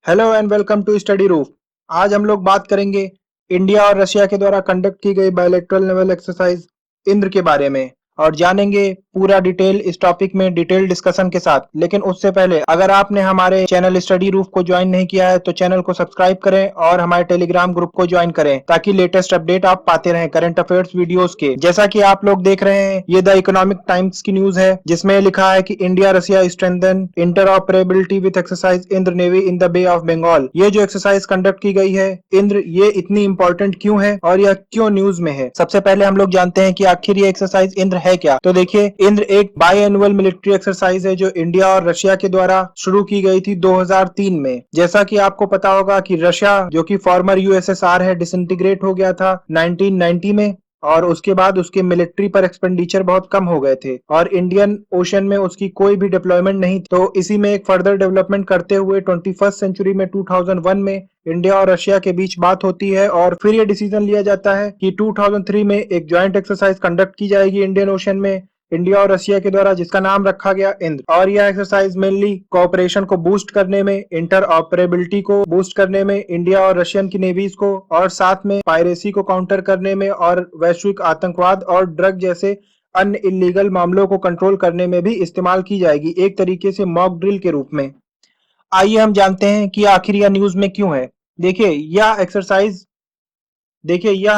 Hello and welcome to study roof. आज हम लोग बात करेंगे इंडिया और रशिया के द्वारा कंडक्ट की गई बायलैटरल नेवल एक्सरसाइज इंद्र के बारे में और जानेंगे पूरा डिटेल इस टॉपिक में डिटेल डिस्कशन के साथ। लेकिन उससे पहले अगर आपने हमारे चैनल स्टडी रूफ को ज्वाइन नहीं किया है तो चैनल को सब्सक्राइब करें और हमारे टेलीग्राम ग्रुप को ज्वाइन करें ताकि लेटेस्ट अपडेट आप पाते रहें करंट अफेयर्स वीडियोस के। जैसा कि आप लोग देख रहे हैं ये द इकोनॉमिक टाइम्स की न्यूज है जिसमें लिखा है कि India Russia strengthen interoperability with exercise Indra navy in the Bay of Bengal. ये जो एक्सरसाइज कंडक्ट की गई है इंद्र, ये इतनी इंपॉर्टेंट क्यों है और यह क्यों न्यूज में है। सबसे पहले हम लोग जानते हैं कि आखिर ये एक्सरसाइज इंद्र है क्या। तो देखिए, इंद्र एक बाई एनुअल मिलिट्री एक्सरसाइज है जो इंडिया और रशिया के द्वारा शुरू की गई थी 2003 में। जैसा कि आपको पता होगा कि रशिया जो कि फॉर्मर यूएसएसआर है डिसइंटीग्रेट हो गया था 1990 में और उसके बाद उसके मिलिट्री पर एक्सपेंडिचर बहुत कम हो गए थे और इंडियन ओशन में उसकी कोई भी डिप्लॉयमेंट नहीं। तो इसी में एक फर्दर डेवलपमेंट करते हुए 21st सेंचुरी में 2001 में इंडिया और रशिया के बीच बात होती है और फिर यह डिसीजन लिया जाता है कि 2003 में एक ज्वाइंट एक्सरसाइज कंडक्ट की जाएगी इंडियन ओशन में इंडिया और रशिया के द्वारा, जिसका नाम रखा गया इंद्र। और यह एक्सरसाइज मेनली कोऑपरेशन को बूस्ट करने में, इंटर ऑपरेबिलिटी को बूस्ट करने में इंडिया और रशियन की नेवीज को, और साथ में पायरेसी को काउंटर करने में और वैश्विक आतंकवाद और ड्रग जैसे अन्य इलीगल मामलों को कंट्रोल करने में भी इस्तेमाल की जाएगी, एक तरीके से मॉक ड्रिल के रूप में। आइए हम जानते हैं कि आखिर यह न्यूज में क्यों है। देखिए यह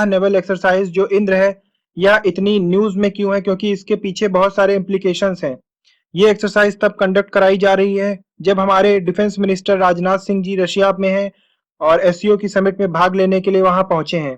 नेवल एक्सरसाइज जो इंद्र है यह इतनी न्यूज में क्यों है, क्योंकि इसके पीछे बहुत सारे इम्प्लीकेशंस हैं। ये एक्सरसाइज तब कंडक्ट कराई जा रही है जब हमारे defence minister Rajnath Singh ji Russia में हैं और एससीओ की समिट में भाग लेने के लिए वहां पहुंचे हैं।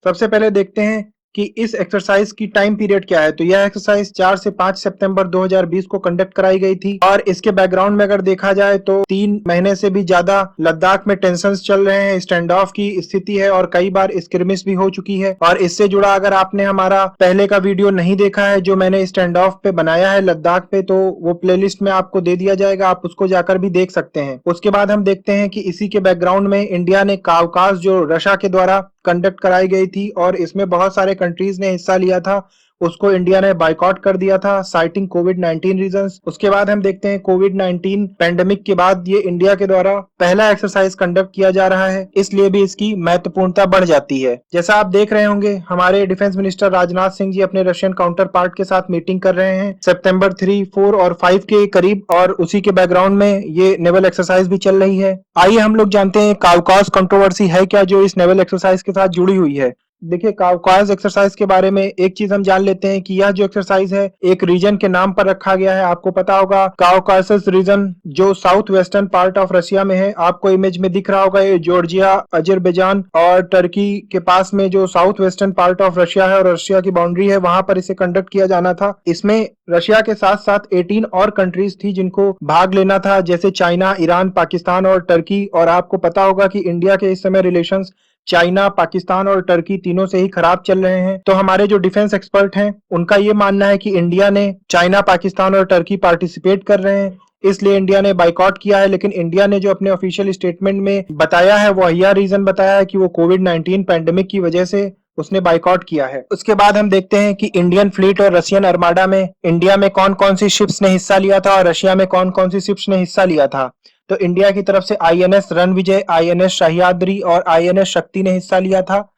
सबसे पहले देखते हैं कि इस एक्सरसाइज की टाइम पीरियड क्या है। तो यह एक्सरसाइज 4 से 5 सितंबर 2020 को कंडक्ट कराई गई थी और इसके बैकग्राउंड में अगर देखा जाए तो 3 महीने से भी ज्यादा लद्दाख में टेंशंस चल रहे हैं, स्टैंड ऑफ की स्थिति है और कई बार स्क्रिमिश भी हो चुकी है। और इससे जुड़ा अगर आपने हमारा पहले का वीडियो नहीं देखा है जो मैंने स्टैंड ऑफ पे बनाया है लद्दाख पे, तो वो प्लेलिस्ट में आपको दे दिया जाएगा, आप उसको जाकर भी देख सकते हैं। उसके बाद हम देखते हैं कि इसी के बैकग्राउंड में इंडिया ने काउकास जो रशिया के द्वारा कंडक्ट कराई गई थी और इसमें बहुत सारे कंट्रीज ने हिस्सा लिया था, उसको इंडिया ने बाइकआउट कर दिया था साइटिंग कोविड-19 रीजंस। उसके बाद हम देखते हैं कोविड-19 पैंडेमिक के बाद ये इंडिया के द्वारा पहला एक्सरसाइज कंडक्ट किया जा रहा है, इसलिए भी इसकी महत्वपूर्णता बढ़ जाती है। जैसा आप देख रहे होंगे हमारे डिफेंस मिनिस्टर राजनाथ सिंह जी अपने रशियन काउंटर पार्ट के साथ मीटिंग कर रहे हैं सितंबर 3, 4 और 5 के करीब, और उसी के बैकग्राउंड में ये नेवल एक्सरसाइज भी चल रही है। आइए हम लोग जानते हैं काउकास कंट्रोवर्सी है क्या जो इस नेवल एक्सरसाइज के साथ जुड़ी हुई है। देखिए, काउकास एक्सरसाइज के बारे में एक चीज हम जान लेते हैं कि यह जो एक्सरसाइज है एक रीजन के नाम पर रखा गया है। आपको पता होगा काउकासस रीजन जो south western part of Russia में है, आपको इमेज में दिख रहा होगा, ये जॉर्जिया, अजरबैजान और टर्की के पास में जो south western part of Russia है और रशिया की बाउंड्री है, वहां पर इसे कंडक्ट किया जाना था। इसमें रशिया के साथ साथ 18 और कंट्रीज थी जिनको भाग लेना था, जैसे चाइना, ईरान, पाकिस्तान और टर्की। और आपको पता होगा कि इंडिया के इस समय रिलेशंस चाइना, पाकिस्तान और टर्की तीनों से ही खराब चल रहे हैं। तो हमारे जो डिफेंस एक्सपर्ट हैं उनका ये मानना है कि इंडिया ने चाइना, पाकिस्तान और टर्की पार्टिसिपेट कर रहे हैं, इसलिए इंडिया ने बाइकआउट किया है। लेकिन इंडिया ने जो अपने ऑफिशियल स्टेटमेंट में बताया है वो यह रीजन बताया है कि वो कोविड-19 पैंडेमिक की वजह से उसने बाइकआउट किया है। उसके बाद हम देखते हैं कि इंडियन फ्लीट और रशियन अर्माडा में इंडिया में कौन कौन सी शिप्स ने हिस्सा लिया था और रशिया में कौन कौन सी शिप्स ने हिस्सा लिया था। तो इंडिया की तरफ से आईएनएस रणविजय, आईएनएस सह्याद्री और आईएनएस शक्ति ने हिस्सा लिया था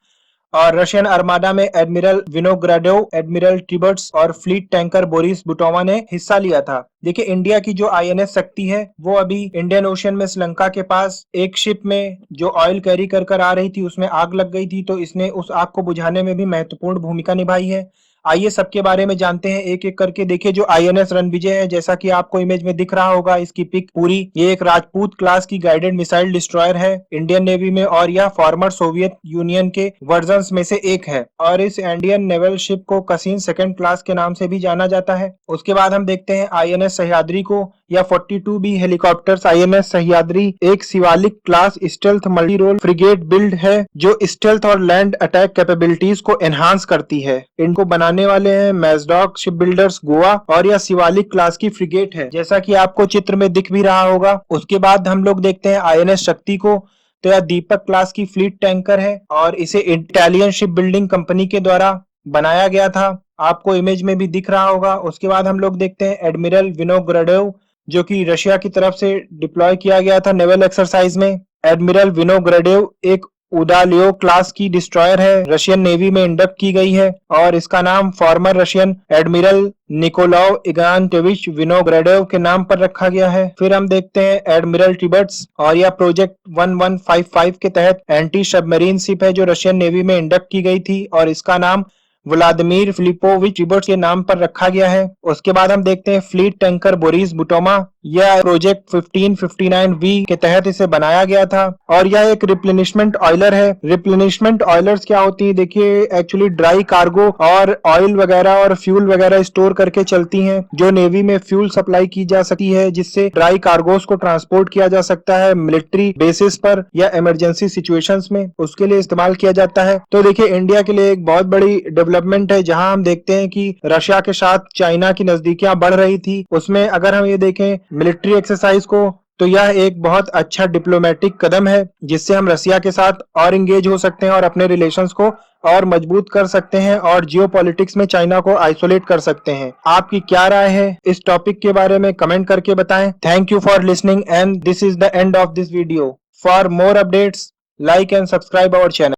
और रशियन अर्माडा में एडमिरल विनोग्राडोव, एडमिरल टिबर्ट्स और फ्लीट टैंकर बोरिस बुटोवा ने हिस्सा लिया था। देखिए, इंडिया की जो आईएनएस शक्ति है वो अभी इंडियन ओशन में श्रीलंका के पास एक शिप में जो ऑयल कैरी कर कर आ रही थी उसमें आग लग गई थी, तो इसने उस आग को बुझाने में भी महत्वपूर्ण भूमिका निभाई है। आइए सबके बारे में जानते हैं एक एक करके। देखिए, जो आईएनएस रणविजय है, जैसा कि आपको इमेज में दिख रहा होगा इसकी पिक पूरी, ये एक राजपूत क्लास की गाइडेड मिसाइल डिस्ट्रॉयर है इंडियन नेवी में और यह फॉर्मर सोवियत यूनियन के वर्जन्स में से एक है और इस इंडियन नेवल शिप को कसीन सेकंड क्लास के नाम से भी जाना जाता है। उसके बाद हम देखते हैं आईएनएस सह्याद्री को। यह 42B हेलीकॉप्टर्स आईएनएस सह्याद्री एक Shivalik class stealth multi role frigate build है जो स्टेल्थ और लैंड अटैक कैपेबिलिटीज को एनहांस करती है। इनको बनाने वाले हैं मैजडॉक शिप बिल्डर्स गोवा और यह शिवालिक क्लास की फ्रिगेट है, जैसा कि आपको चित्र में दिख भी रहा होगा। उसके बाद हम लोग देखते हैं आईएनएस शक्ति को। तो यह दीपक क्लास की फ्लीट टैंकर है और इसे इटालियन शिप बिल्डिंग कंपनी के द्वारा बनाया गया था, आपको इमेज में भी दिख रहा होगा। उसके बाद हम लोग देखते हैं एडमिरल विनोग्राडोव जो कि रशिया की तरफ से डिप्लॉय किया गया था नेवल एक्सरसाइज में। एडमिरल विनोग्रेडेव एक उदालियो क्लास की डिस्ट्रॉयर है, रशियन नेवी में इंडक्ट की गई है और इसका नाम फॉर्मर रशियन एडमिरल निकोलाव इगानटेविच विनोग्रेडेव के नाम पर रखा गया है। फिर हम देखते हैं एडमिरल टिबट्स, और यह प्रोजेक्ट 1155 के तहत एंटी सबमरीन शिप है जो रशियन नेवी में इंडक्ट की गई थी और इसका नाम व्लादिमीर फिलिपोविच टिबट्स के नाम पर रखा गया है। उसके बाद हम देखते हैं फ्लीट टैंकर बोरिस बुटोमा, यह प्रोजेक्ट 1559V के तहत इसे बनाया गया था और यह एक रिप्लेनिशमेंट ऑयलर है। रिप्लेनिशमेंट ऑयलर्स क्या होती है, देखिए एक्चुअली ड्राई कार्गो और ऑयल वगैरह और फ्यूल वगैरह स्टोर करके चलती हैं, जो नेवी में फ्यूल सप्लाई की जा सकती है जिससे ड्राई कार्गोस को ट्रांसपोर्ट किया जा सकता है मिलिट्री बेसिस पर या इमरजेंसी सिचुएशंस में, उसके लिए इस्तेमाल किया जाता है। तो देखिए इंडिया के लिए एक बहुत बड़ी डेवलपमेंट है जहां हम देखते हैं कि रशिया के साथ चाइना की नजदीकियां बढ़ रही थी, उसमें अगर हम ये देखें मिलिट्री एक्सरसाइज को, तो यह एक बहुत अच्छा डिप्लोमेटिक कदम है जिससे हम रशिया के साथ और इंगेज हो सकते हैं और अपने रिलेशंस को और मजबूत कर सकते हैं और जियोपॉलिटिक्स में चाइना को आइसोलेट कर सकते हैं। आपकी क्या राय है इस टॉपिक के बारे में कमेंट करके बताएं। Thank you for listening and this is the end of this video. For more updates like and subscribe our channel.